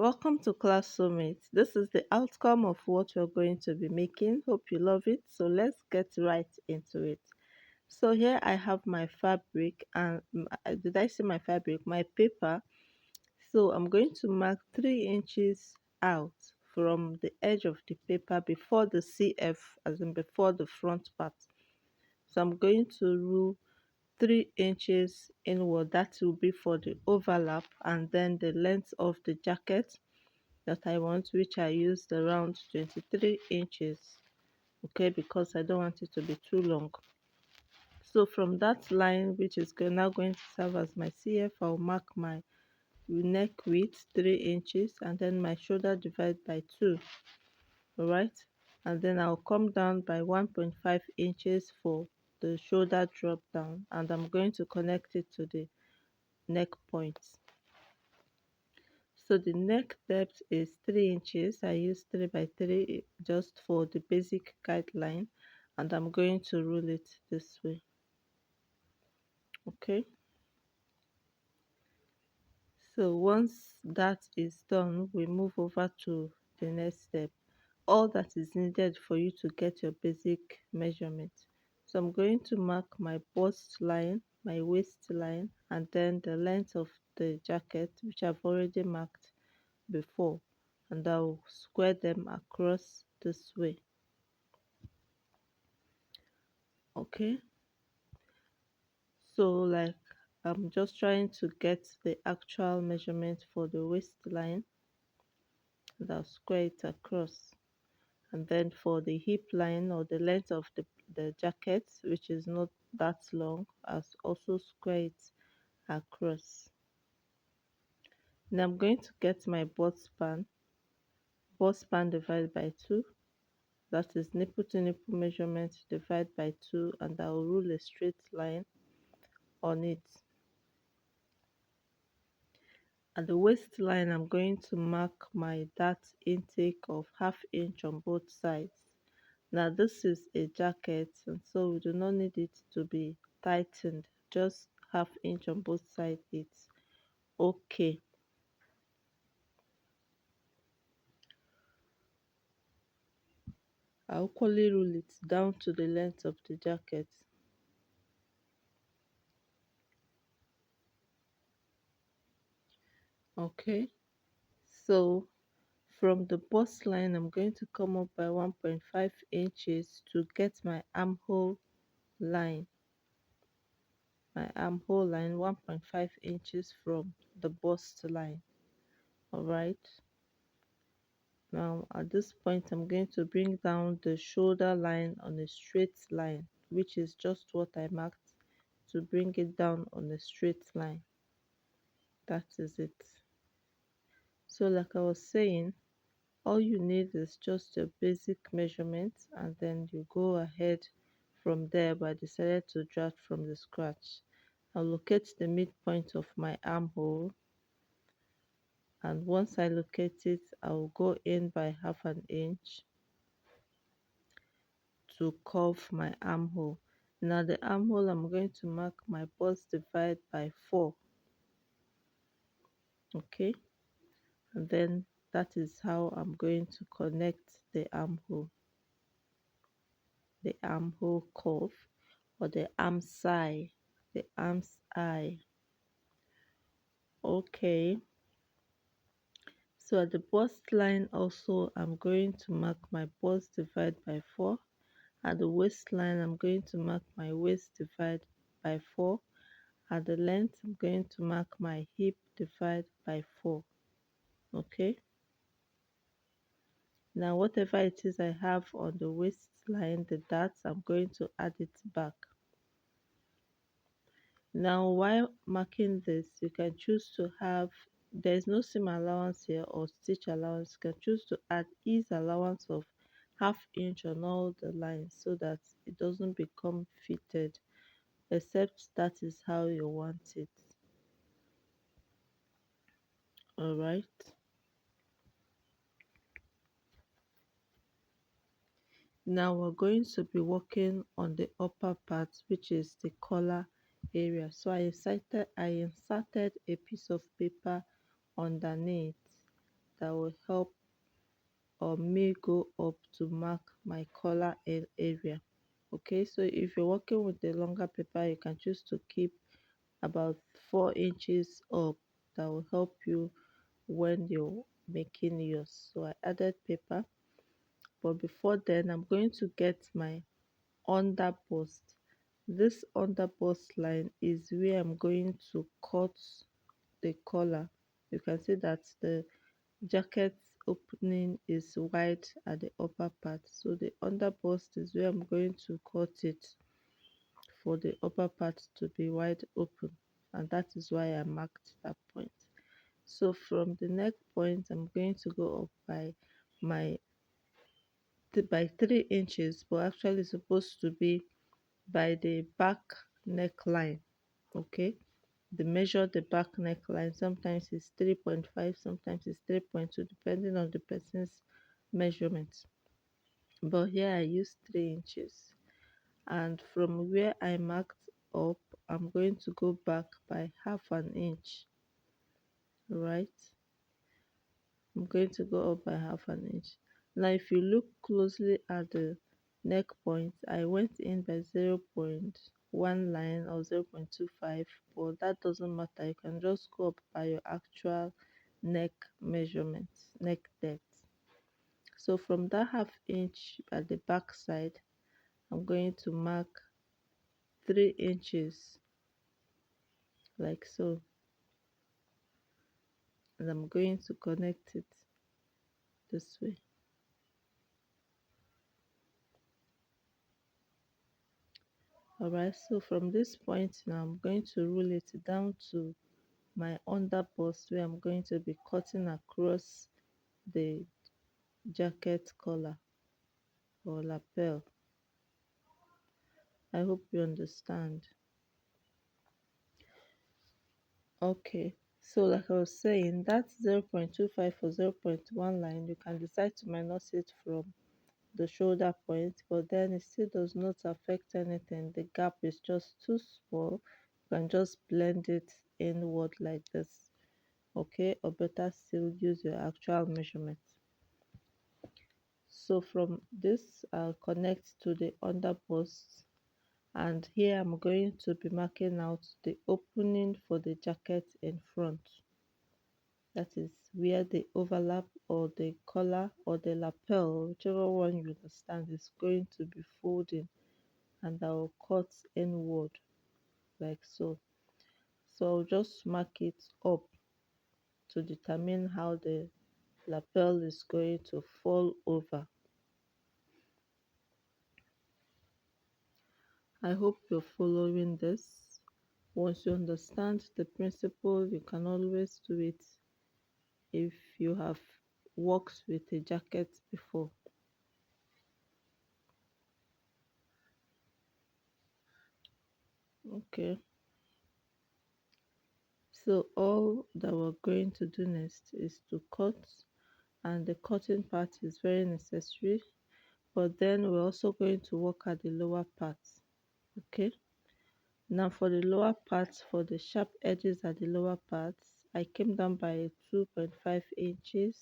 Welcome to Classmate. This is the outcome of what we're going to be making. Hope you love it. So let's get right into it. So here I have my fabric and did I say my fabric? My paper. So I'm going to mark 3 inches out from the edge of the paper before the CF, as in before the front part. So I'm going to rule 3 inches inward. That will be for the overlap, and then the length of the jacket that I want, which I used around 23 inches, okay, because I don't want it to be too long. So from that line, which is now going to serve as my CF, I'll mark my neck width 3 inches and then my shoulder divide by 2. All right, and then I'll come down by 1.5 inches for the shoulder drop down, and I'm going to connect it to the neck point. So the neck depth is 3 inches. I use 3 by 3 just for the basic guideline, and I'm going to rule it this way. Okay, so once that is done, we move over to the next step. All that is needed for you to get your basic measurement. So I'm going to mark my bust line, my waistline, and then the length of the jacket, which I've already marked before, and I'll square them across this way. Okay, so like I'm just trying to get the actual measurement for the waistline, and I'll square it across. And then for the hip line or the length of the jacket, which is not that long, I'll also square it across. Now I'm going to get my bust span divided by 2, that is nipple to nipple measurement divided by 2, and I'll rule a straight line on it. At the waistline, I'm going to mark my dart intake of half inch on both sides. Now this is a jacket, and so we do not need it to be tightened, just half inch on both sides. It's okay. I equally rule it down to the length of the jacket. Okay, so from the bust line, I'm going to come up by 1.5 inches to get my armhole line. My armhole line 1.5 inches from the bust line. All right, now at this point I'm going to bring down the shoulder line on a straight line, which is just what I marked, to bring it down on a straight line. That is it. So like I was saying, all you need is just your basic measurement, and then you go ahead from there. But I decided to draft from the scratch. I'll locate the midpoint of my armhole, and once I locate it, I'll go in by half an inch to curve my armhole. Now the armhole, I'm going to mark my bust divide by 4. Okay, and then that is how I'm going to connect the armhole curve, or the arm's eye. Okay, so at the bust line also, I'm going to mark my bust divide by 4. At the waistline, I'm going to mark my waist divide by 4. At the length, I'm going to mark my hip divide by 4. Okay, now whatever it is I have on the waistline, the darts, I'm going to add it back. Now while marking this, you can choose to have, there is no seam allowance here or stitch allowance. You can choose to add ease allowance of half inch on all the lines so that it doesn't become fitted, except that is how you want it. All right, now we're going to be working on the upper part, which is the collar area. So I inserted a piece of paper underneath. that will help me go up to mark my collar area. Okay, so if you're working with the longer paper, you can choose to keep about 4 inches up. That will help you when you're making yours. So I added paper, but before then I'm going to get my under bust. This under bust line is where I'm going to cut the collar. You can see that the jacket opening is wide at the upper part, so the under bust is where I'm going to cut it for the upper part to be wide open, and that is why I marked that point. So from the neck point I'm going to go up by my by 3 inches, but actually supposed to be by the back neckline. Okay, the measure the back neckline sometimes it's 3.5, sometimes it's 3.2, depending on the person's measurements, but here I use 3 inches. And from where I marked up, I'm going to go back by half an inch. Right, I'm going to go up by half an inch. Now if you look closely at the neck point, I went in by 0.1 line or 0.25, but that doesn't matter. You can just go up by your actual neck measurement, neck depth. So from that half inch at the back side, I'm going to mark 3 inches like so, and I'm going to connect it this way. Alright, so from this point now I'm going to roll it down to my under bust, where I'm going to be cutting across the jacket collar or lapel. I hope you understand. Okay, so like I was saying, that's 0.25 or 0.1 line. You can decide to minus it from the shoulder point, but then it still does not affect anything. The gap is just too small. You can just blend it inward like this. Okay, or better still, use your actual measurement. So from this I'll connect to the under bust, and here I'm going to be marking out the opening for the jacket in front. That is where the overlap or the collar or the lapel, whichever one you understand, is going to be folding, and I will cut inward like so. So I'll just mark it up to determine how the lapel is going to fall over. I hope you're following this. Once you understand the principle, you can always do it if you have worked with a jacket before. Okay, so all that we're going to do next is to cut, and the cutting part is very necessary, but then we're also going to work at the lower part. Okay, now for the lower parts, for the sharp edges at the lower parts, I came down by 2.5 inches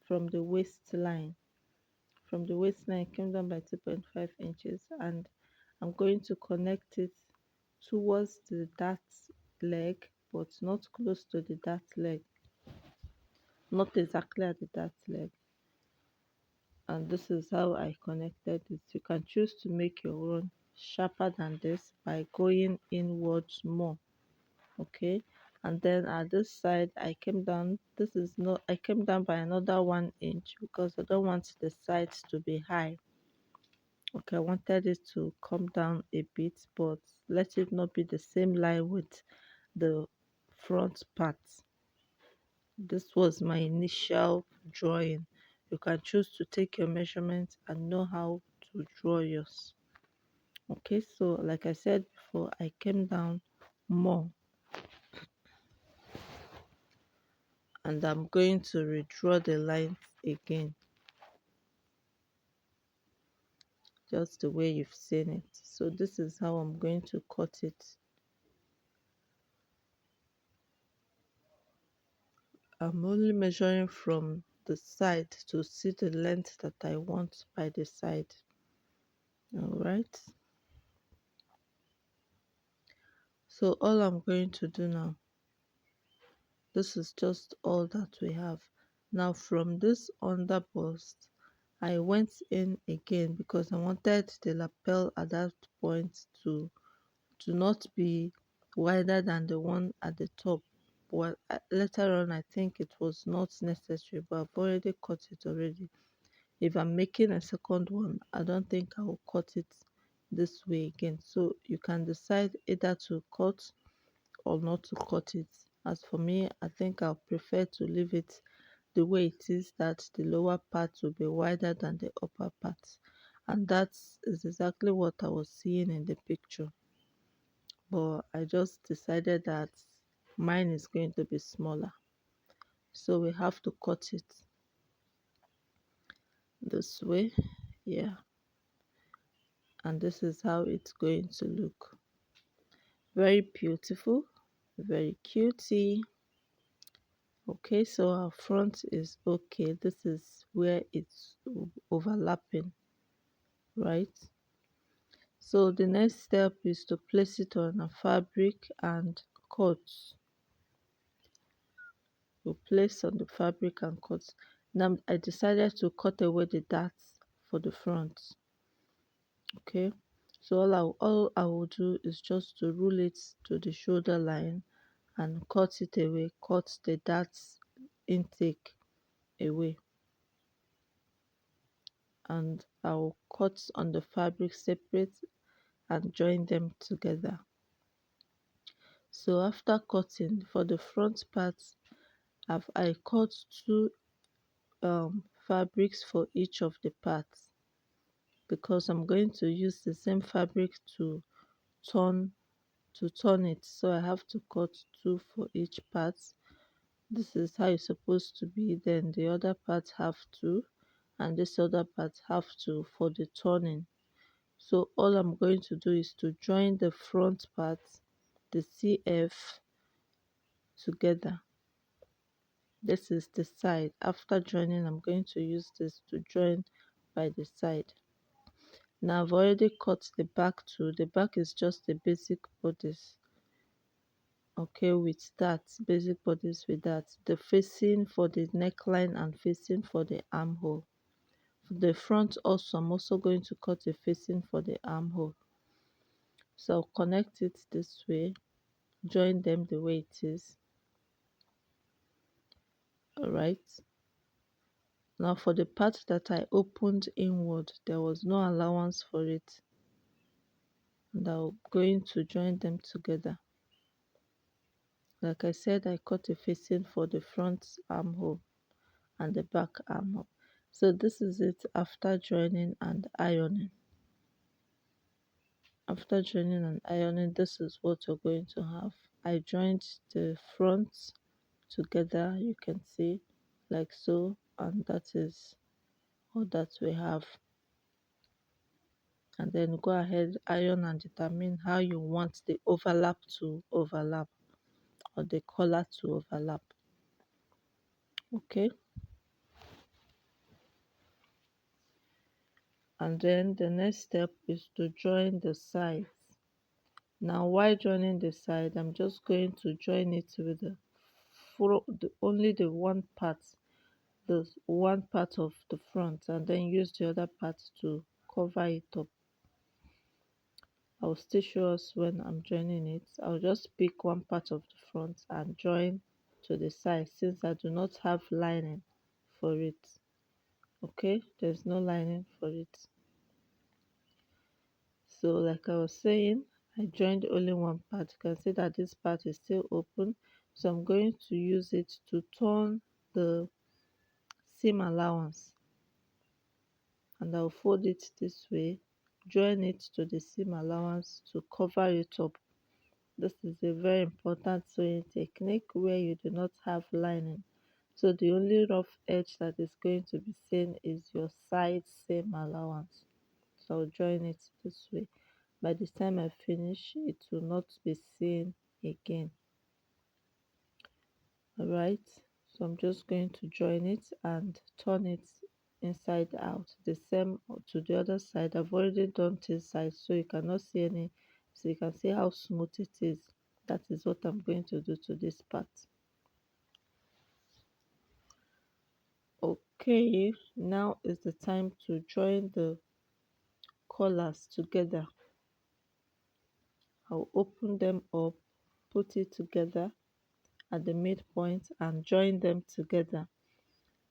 from the waistline. From the waistline I came down by 2.5 inches, and I'm going to connect it towards the dart leg, but not close to the dart leg, not exactly at the dart leg. And this is how I connected it. You can choose to make your own sharper than this by going inwards more. Okay, and then at this side I came down, this is not, I came down by another 1 inch because I don't want the sides to be high. Okay, I wanted it to come down a bit, but let it not be the same line with the front part. This was my initial drawing. You can choose to take your measurements and know how to draw yours. Okay, so like I said before, I came down more, and I'm going to redraw the lines again, just the way you've seen it. So this is how I'm going to cut it. I'm only measuring from the side to see the length that I want by the side. All right. So all I'm going to do now, this is just all that we have. Now from this under bust, I went in again because I wanted the lapel at that point to not be wider than the one at the top. Well, later on, I think it was not necessary, but I've already cut it already. If I'm making a second one, I don't think I will cut it this way again. So you can decide either to cut or not to cut it. As for me, I think I'll prefer to leave it the way it is, that the lower part will be wider than the upper part. And that is exactly what I was seeing in the picture. But I just decided that mine is going to be smaller. So we have to cut it this way. Yeah. And this is how it's going to look. Very beautiful, very cutie. Okay, so our front is okay. This is where it's overlapping, right? So the next step is to place it on a fabric and cut. We place on the fabric and cut. Now I decided to cut away the darts for the front. Okay, so all I will do is just to rule it to the shoulder line and cut it away, cut the darts intake away, and I'll cut on the fabric separate and join them together. So after cutting for the front part, I cut two fabrics for each of the parts because I'm going to use the same fabric turn turn it, so I have to cut two for each part. This is how it's supposed to be. Then the other part have two, and this other part have two for the turning. So all I'm going to do is to join the front part, the CF, together. This is the side. After joining, I'm going to use this to join by the side. Now I've already cut the back too. The back is just the basic bodice. Okay, with that, basic bodice with that. The facing for the neckline and facing for the armhole. For the front also, I'm also going to cut the facing for the armhole. So I'll connect it this way, join them the way it is. Alright. Now for the part that I opened inward, there was no allowance for it. And I'm going to join them together. Like I said, I cut a facing for the front armhole and the back armhole. So this is it after joining and ironing. After joining and ironing, this is what you're going to have. I joined the front together, you can see, like so, and that is all that we have. And then go ahead, iron, and determine how you want the overlap to overlap, or the collar to overlap. Okay, and then the next step is to join the sides. Now while joining the side, I'm just going to join it with only the one part of the front, and then use the other part to cover it up. I'll still show us when I'm joining it. I'll just pick one part of the front and join to the side, since I do not have lining for it. Okay, there's no lining for it. So like I was saying, I joined only one part. You can see that this part is still open, so I'm going to use it to turn the seam allowance, and I'll fold it this way, join it to the seam allowance to cover it up. This is a very important sewing technique where you do not have lining, so the only rough edge that is going to be seen is your side seam allowance. So I'll join it this way. By the time I finish, it will not be seen again. Alright, So I'm just going to join it and turn it inside out. The same to the other side. I've already done this side so you cannot see any, so you can see how smooth it is. That is what I'm going to do to this part. Okay, now is the time to join the collars together. I'll open them up, put it together at the midpoint and join them together.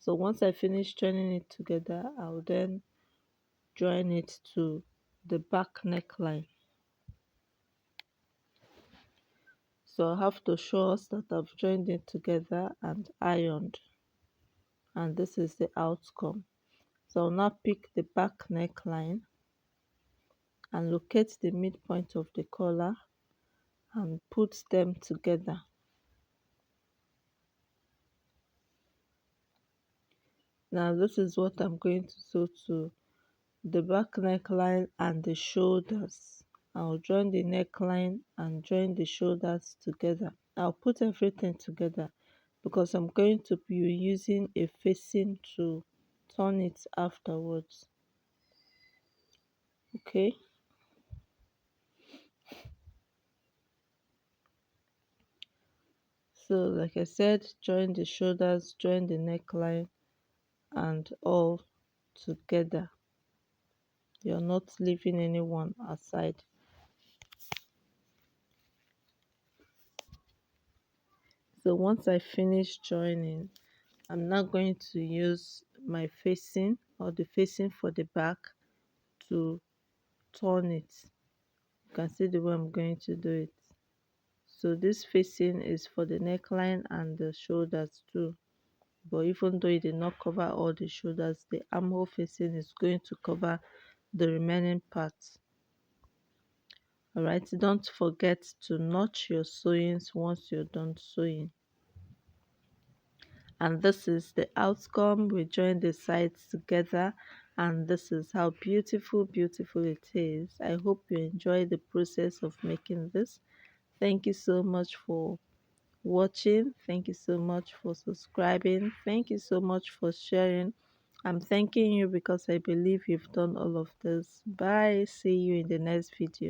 So once I finish joining it together, I'll then join it to the back neckline. So I have to show us that I've joined it together and ironed, and this is the outcome. So I'll now pick the back neckline and locate the midpoint of the collar and put them together. Now this is what I'm going to do to the back neckline and the shoulders. I'll join the neckline and join the shoulders together. I'll put everything together because I'm going to be using a facing to turn it afterwards. Okay, so like I said, join the shoulders, join the neckline and all together. You're not leaving anyone aside. So once I finish joining, I'm now going to use my facing or the facing for the back to turn it. You can see the way I'm going to do it. So this facing is for the neckline and the shoulders too. But even though it did not cover all the shoulders, the armhole facing is going to cover the remaining parts. Alright, don't forget to notch your sewings once you're done sewing. And this is the outcome. We join the sides together and this is how beautiful it is. I hope you enjoy the process of making this. Thank you so much for watching. Thank you so much for subscribing. Thank you so much for sharing. I'm thanking you because I believe you've done all of this. Bye. See you in the next video.